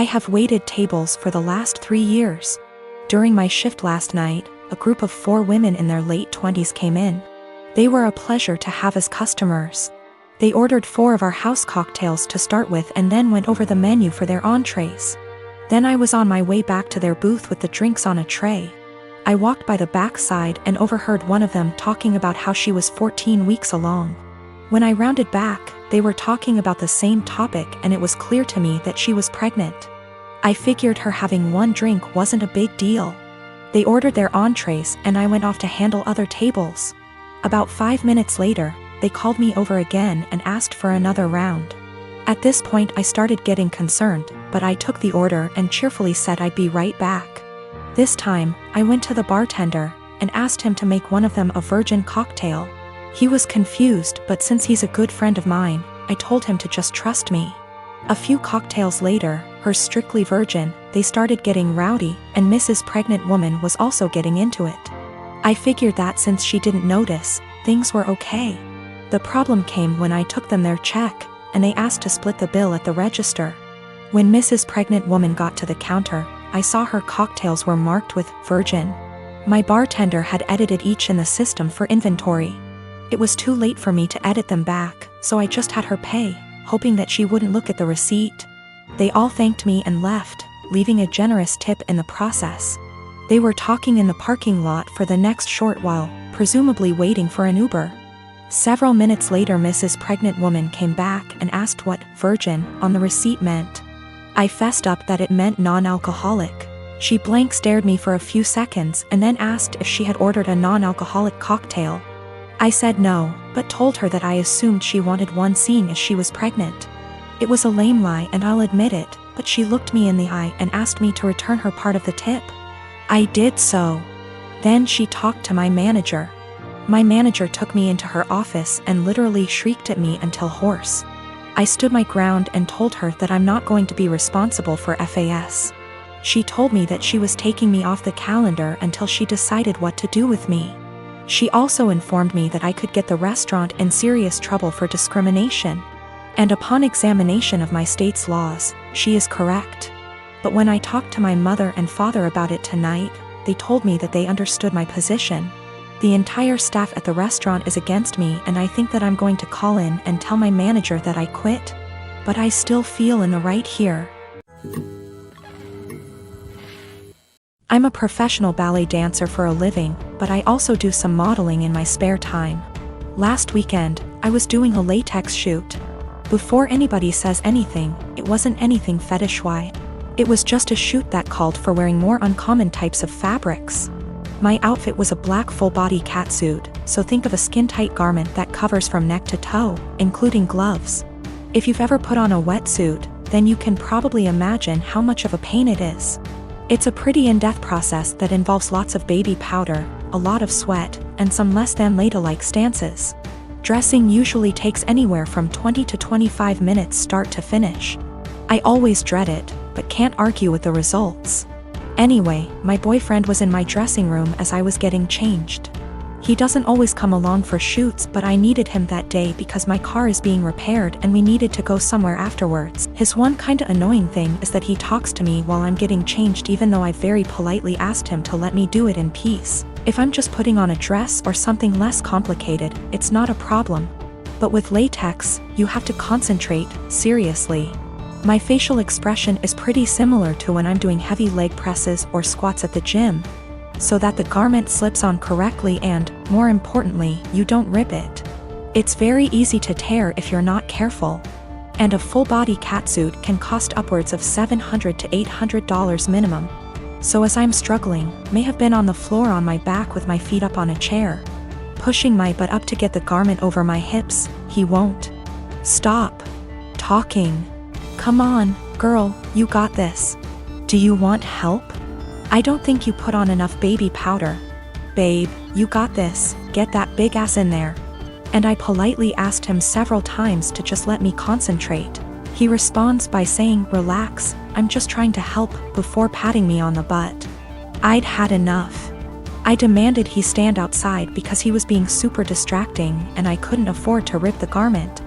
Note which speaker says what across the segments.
Speaker 1: I have waited tables for the last 3 years. During my shift last night, a group of 4 women in their late 20s came in. They were a pleasure to have as customers. They ordered 4 of our house cocktails to start with and then went over the menu for their entrees. Then I was on my way back to their booth with the drinks on a tray. I walked by the back side and overheard one of them talking about how she was 14 weeks along. When I rounded back, they were talking about the same topic and it was clear to me that she was pregnant. I figured her having 1 drink wasn't a big deal. They ordered their entrees and I went off to handle other tables. About 5 minutes later, they called me over again and asked for another round. At this point I started getting concerned, but I took the order and cheerfully said I'd be right back. This time, I went to the bartender and asked him to make one of them a virgin cocktail. He was confused, but since he's a good friend of mine, I told him to just trust me. A few cocktails later, hers strictly virgin, they started getting rowdy, and Mrs. Pregnant Woman was also getting into it. I figured that since she didn't notice, things were okay. The problem came when I took them their check, and they asked to split the bill at the register. When Mrs. Pregnant Woman got to the counter, I saw her cocktails were marked with virgin. My bartender had edited each in the system for inventory. It was too late for me to edit them back, so I just had her pay, hoping that she wouldn't look at the receipt. They all thanked me and left, leaving a generous tip in the process. They were talking in the parking lot for the next short while, presumably waiting for an Uber. Several minutes later Mrs. Pregnant Woman came back and asked what virgin on the receipt meant. I fessed up that it meant non-alcoholic. She blank stared me for a few seconds and then asked if she had ordered a non-alcoholic cocktail. I said no, but told her that I assumed she wanted one seeing as she was pregnant. It was a lame lie and I'll admit it, but she looked me in the eye and asked me to return her part of the tip. I did so. Then she talked to my manager. My manager took me into her office and literally shrieked at me until hoarse. I stood my ground and told her that I'm not going to be responsible for FAS. She told me that she was taking me off the calendar until she decided what to do with me. She also informed me that I could get the restaurant in serious trouble for discrimination. And upon examination of my state's laws, she is correct. But when I talked to my mother and father about it tonight, they told me that they understood my position. The entire staff at the restaurant is against me and I think that I'm going to call in and tell my manager that I quit. But I still feel in the right here. I'm a professional ballet dancer for a living, but I also do some modeling in my spare time. Last weekend, I was doing a latex shoot. Before anybody says anything, it wasn't anything fetish-wise. It was just a shoot that called for wearing more uncommon types of fabrics. My outfit was a black full-body catsuit, so think of a skin-tight garment that covers from neck to toe, including gloves. If you've ever put on a wetsuit, then you can probably imagine how much of a pain it is. It's a pretty in-depth process that involves lots of baby powder, a lot of sweat, and some less than ladylike stances. Dressing usually takes anywhere from 20 to 25 minutes start to finish. I always dread it, but can't argue with the results. Anyway, my boyfriend was in my dressing room as I was getting changed. He doesn't always come along for shoots, but I needed him that day because my car is being repaired and we needed to go somewhere afterwards. His one kinda annoying thing is that he talks to me while I'm getting changed even though I very politely asked him to let me do it in peace. If I'm just putting on a dress or something less complicated, it's not a problem. But with latex, you have to concentrate, seriously. My facial expression is pretty similar to when I'm doing heavy leg presses or squats at the gym, so that the garment slips on correctly and, more importantly, you don't rip it. It's very easy to tear if you're not careful. And a full-body catsuit can cost upwards of $700 to $800 minimum. So as I'm struggling, may have been on the floor on my back with my feet up on a chair, pushing my butt up to get the garment over my hips, he won't stop talking. Come on, girl, you got this. Do you want help? I don't think you put on enough baby powder. Babe, you got this, get that big ass in there. And I politely asked him several times to just let me concentrate. He responds by saying, relax, I'm just trying to help, before patting me on the butt. I'd had enough. I demanded he stand outside because he was being super distracting and I couldn't afford to rip the garment.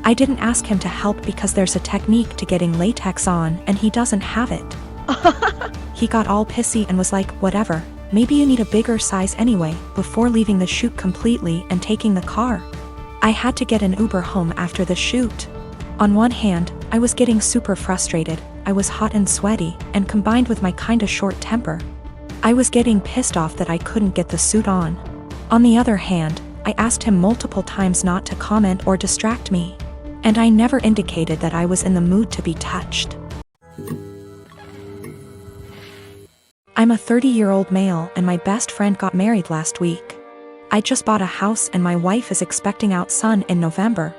Speaker 1: I didn't ask him to help because there's a technique to getting latex on and he doesn't have it. He got all pissy and was like, whatever, maybe you need a bigger size anyway, before leaving the shoot completely and taking the car. I had to get an Uber home after the shoot. On one hand, I was getting super frustrated, I was hot and sweaty, and combined with my kinda short temper, I was getting pissed off that I couldn't get the suit on. On the other hand, I asked him multiple times not to comment or distract me. And I never indicated that I was in the mood to be touched. I'm a 30-year-old male and my best friend got married last week. I just bought a house and my wife is expecting out son in November.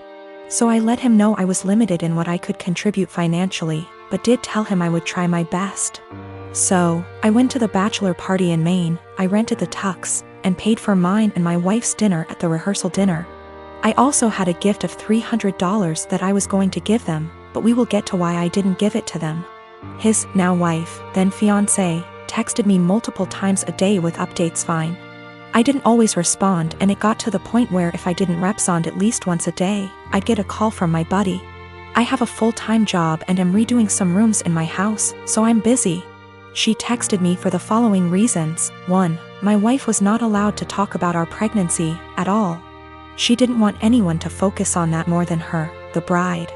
Speaker 1: So I let him know I was limited in what I could contribute financially, but did tell him I would try my best. So, I went to the bachelor party in Maine, I rented the tux, and paid for mine and my wife's dinner at the rehearsal dinner. I also had a gift of $300 that I was going to give them, but we will get to why I didn't give it to them. His now wife, then fiancé, texted me multiple times a day with updates fine. I didn't always respond and it got to the point where if I didn't respond at least once a day, I'd get a call from my buddy. I have a full-time job and am redoing some rooms in my house, so I'm busy. She texted me for the following reasons. 1. My wife was not allowed to talk about our pregnancy at all. She didn't want anyone to focus on that more than her, the bride.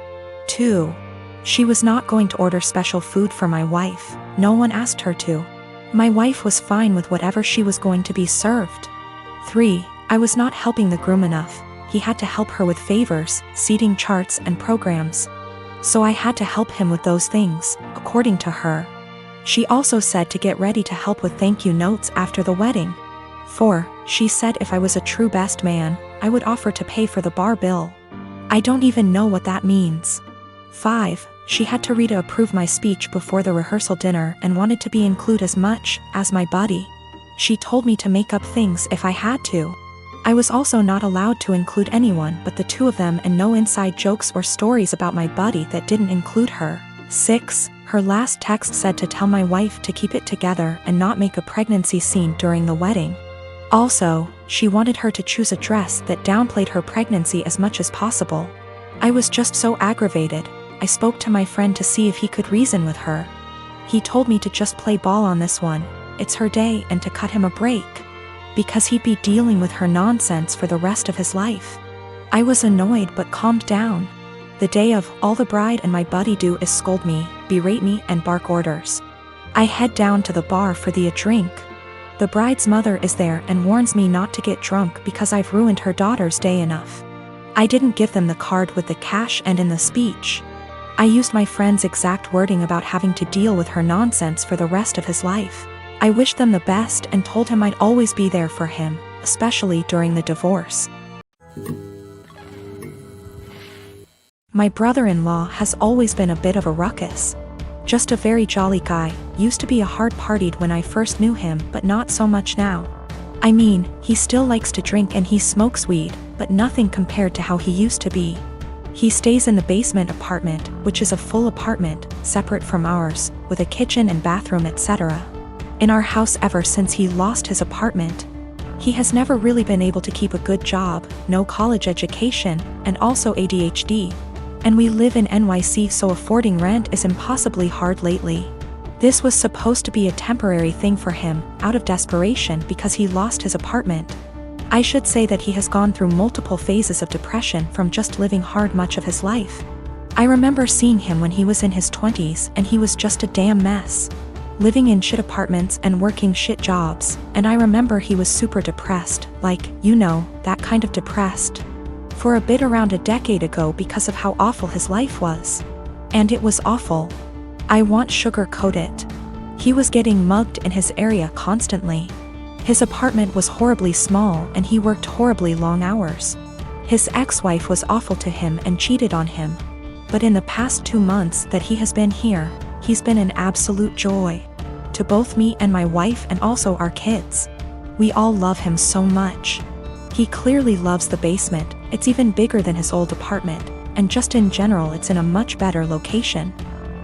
Speaker 1: 2. She was not going to order special food for my wife, no one asked her to. My wife was fine with whatever she was going to be served. 3. I was not helping the groom enough, he had to help her with favors, seating charts and programs. So I had to help him with those things, according to her. She also said to get ready to help with thank you notes after the wedding. 4. She said if I was a true best man, I would offer to pay for the bar bill. I don't even know what that means. 5. She had to read to approve my speech before the rehearsal dinner and wanted to be included as much as my buddy. She told me to make up things if I had to. I was also not allowed to include anyone but the two of them and no inside jokes or stories about my buddy that didn't include her. 6. Her last text said to tell my wife to keep it together and not make a pregnancy scene during the wedding. Also, she wanted her to choose a dress that downplayed her pregnancy as much as possible. I was just so aggravated. I spoke to my friend to see if he could reason with her. He told me to just play ball on this one, it's her day, and to cut him a break. Because he'd be dealing with her nonsense for the rest of his life. I was annoyed but calmed down. The day of, all the bride and my buddy do is scold me, berate me and bark orders. I head down to the bar for a drink. The bride's mother is there and warns me not to get drunk because I've ruined her daughter's day enough. I didn't give them the card with the cash and in the speech. I used my friend's exact wording about having to deal with her nonsense for the rest of his life. I wished them the best and told him I'd always be there for him, especially during the divorce. My brother-in-law has always been a bit of a ruckus. Just a very jolly guy, used to be a hard-partied when I first knew him but not so much now. I mean, he still likes to drink and he smokes weed, but nothing compared to how he used to be. He stays in the basement apartment, which is a full apartment, separate from ours, with a kitchen and bathroom etc. In our house ever since he lost his apartment. He has never really been able to keep a good job, no college education, and also ADHD. And we live in NYC, so affording rent is impossibly hard lately. This was supposed to be a temporary thing for him, out of desperation because he lost his apartment. I should say that he has gone through multiple phases of depression from just living hard much of his life. I remember seeing him when he was in his 20s and he was just a damn mess. Living in shit apartments and working shit jobs, and I remember he was super depressed, like, you know, that kind of depressed. For a bit around a decade ago because of how awful his life was. And it was awful. I won't sugarcoat it. He was getting mugged in his area constantly. His apartment was horribly small and he worked horribly long hours. His ex-wife was awful to him and cheated on him. But in the past 2 months that he has been here, he's been an absolute joy. To both me and my wife and also our kids. We all love him so much. He clearly loves the basement, it's even bigger than his old apartment, and just in general it's in a much better location.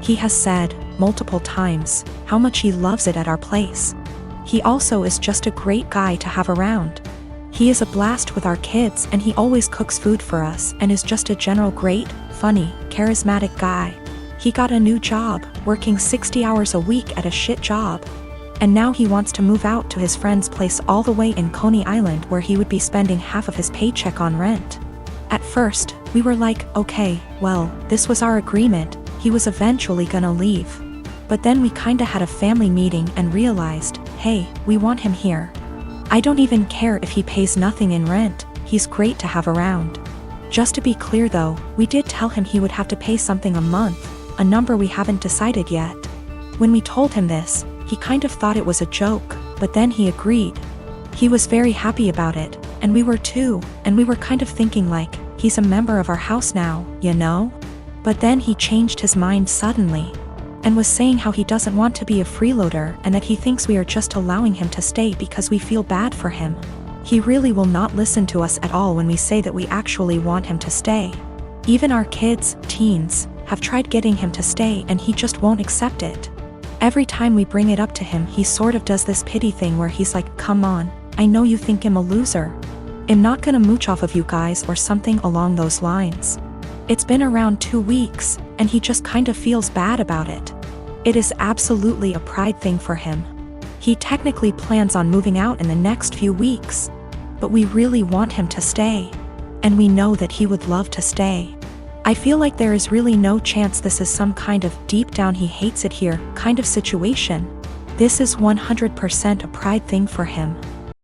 Speaker 1: He has said, multiple times, how much he loves it at our place. He also is just a great guy to have around. He is a blast with our kids and he always cooks food for us and is just a general great, funny, charismatic guy. He got a new job, working 60 hours a week at a shit job. And now he wants to move out to his friend's place all the way in Coney Island where he would be spending half of his paycheck on rent. At first, we were like, okay, well, this was our agreement, he was eventually gonna leave. But then we kinda had a family meeting and realized, hey, we want him here. I don't even care if he pays nothing in rent, he's great to have around. Just to be clear though, we did tell him he would have to pay something a month, a number we haven't decided yet. When we told him this, he kind of thought it was a joke, but then he agreed. He was very happy about it, and we were too, and we were kind of thinking like, he's a member of our house now, you know? But then he changed his mind suddenly, and was saying how he doesn't want to be a freeloader and that he thinks we are just allowing him to stay because we feel bad for him. He really will not listen to us at all when we say that we actually want him to stay. Even our kids, teens, have tried getting him to stay and he just won't accept it. Every time we bring it up to him he sort of does this pity thing where he's like, come on, I know you think I'm a loser. I'm not gonna mooch off of you guys or something along those lines. It's been around 2 weeks, and he just kind of feels bad about it. It is absolutely a pride thing for him. He technically plans on moving out in the next few weeks, but we really want him to stay. And we know that he would love to stay. I feel like there is really no chance this is some kind of deep down he hates it here kind of situation. This is 100% a pride thing for him.